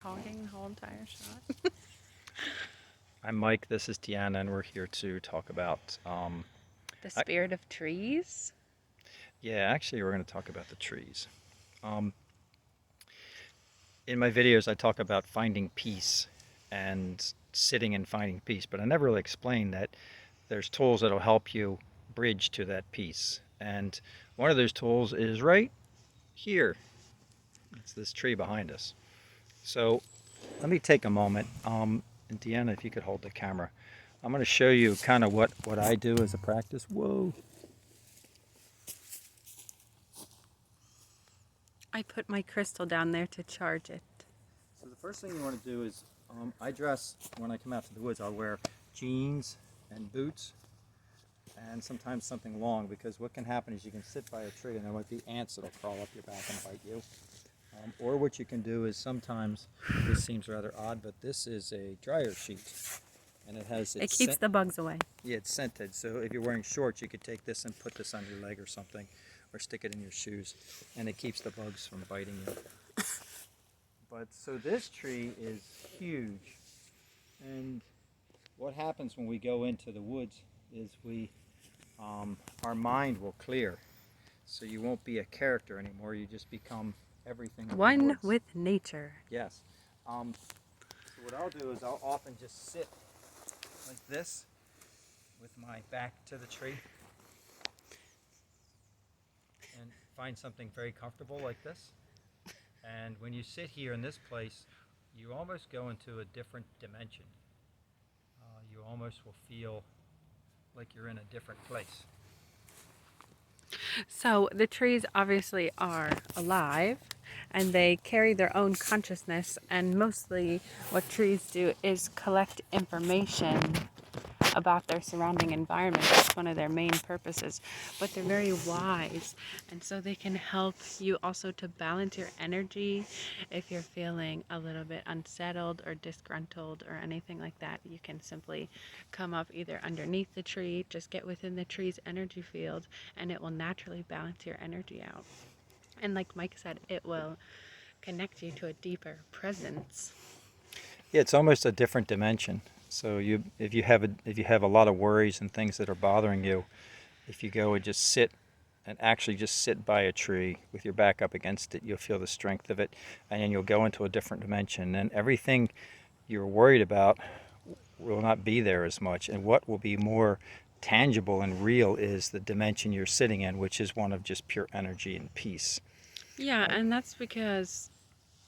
talking the whole entire shot. I'm Mike, this is Deanna, and we're here to talk about, The I, spirit of trees. yeah, actually, we're going to talk about the trees. Um, in my videos, I talk about finding peace and sitting and finding peace, but I never really explain that there's tools that'll help you bridge to that peace. And one of those tools is right here. It's this tree behind us. So let me take a moment. And Deanna, if you could hold the camera, I'm going to show you kind of what I do as a practice. Whoa. I put my crystal down there to charge it. So the first thing you want to do is, I dress when I come out to the woods. I'll wear jeans and boots, and sometimes something long, because what can happen is you can sit by a tree and there might be ants that'll crawl up your back and bite you. Or what you can do is sometimes, this seems rather odd, but this is a dryer sheet, and it has It keeps the bugs away. yeah, it's scented. So if you're wearing shorts, you could take this and put this on your leg or something, or stick it in your shoes, and it keeps the bugs from biting you. But so this tree is huge, and what happens when we go into the woods is our mind will clear. So you won't be a character anymore. You just become everything in the One woods. with nature. Yes. So what I'll do is I'll often just sit like this with my back to the tree and find something very comfortable like this. And when you sit here in this place, you almost go into a different dimension. You almost will feel like you're in a different place. So the trees obviously are alive and they carry their own consciousness, and mostly what trees do is collect information about their surrounding environment. That's one of their main purposes. But they're very wise, and so they can help you also to balance your energy. If you're feeling a little bit unsettled or disgruntled or anything like that, you can simply come up either underneath the tree, just get within the tree's energy field, and it will naturally balance your energy out. And like Mike said, it will connect you to a deeper presence. Yeah, it's almost a different dimension. So if you have a lot of worries and things that are bothering you, if you go and just sit and actually just sit by a tree with your back up against it, you'll feel the strength of it, and then you'll go into a different dimension. And everything you're worried about will not be there as much. And what will be more tangible and real is the dimension you're sitting in, which is one of just pure energy and peace. Yeah, and that's because,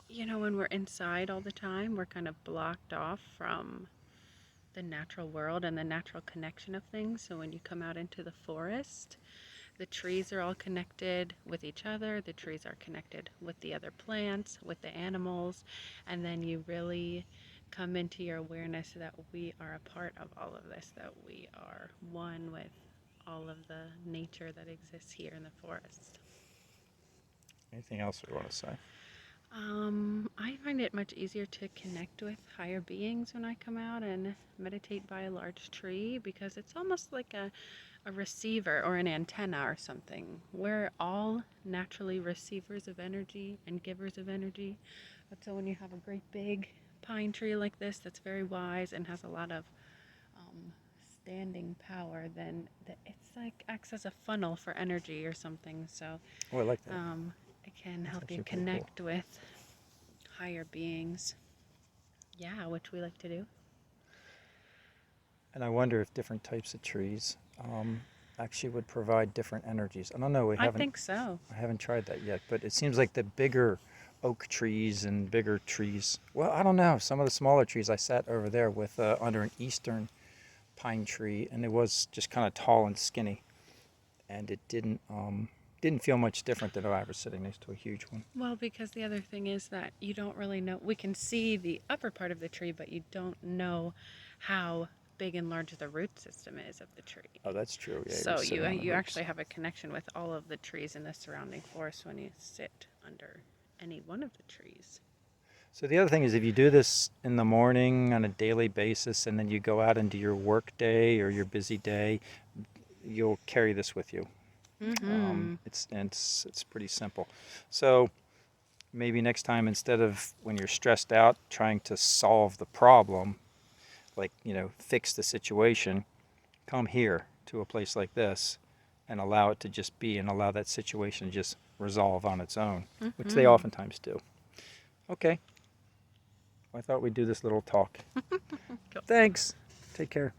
when we're inside all the time, we're kind of blocked off from the natural world and the natural connection of things. So when you come out into the forest, the trees are all connected with each other, the trees are connected with the other plants, with the animals, and then you really come into your awareness that we are a part of all of this, that we are one with all of the nature that exists here in the forest. Anything else we want to say? I find it much easier to connect with higher beings when I come out and meditate by a large tree, because it's almost like a receiver or an antenna or something. We're all naturally receivers of energy and givers of energy. But so when you have a great big pine tree like this that's very wise and has a lot of um, standing power, then it's like acts as a funnel for energy or something. So Oh, I like that. it can That's help you actually pretty cool. connect with higher beings. Yeah, which we like to do. And I wonder if different types of trees actually would provide different energies. I don't know. I think so. I haven't tried that yet, but it seems like the bigger oak trees and bigger trees. Well, I don't know. Some of the smaller trees, I sat over there with under an eastern pine tree, and it was just kind of tall and skinny, and it didn't feel much different than if I was sitting next to a huge one. Well, because the other thing is that you don't really know. We can see the upper part of the tree, but you don't know how big and large the root system is of the tree. Oh, that's true. Yeah, you're So you sitting on the you roots. actually have a connection with all of the trees in the surrounding forest when you sit under any one of the trees. So the other thing is, if you do this in the morning on a daily basis, and then you go out into your work day or your busy day, you'll carry this with you. Mm-hmm. It's pretty simple. So maybe next time, instead of when you're stressed out trying to solve the problem, like, fix the situation, come here to a place like this and allow it to just be, and allow that situation to just resolve on its own, which they oftentimes do. Okay. I thought we'd do this little talk. Cool. Thanks. Take care.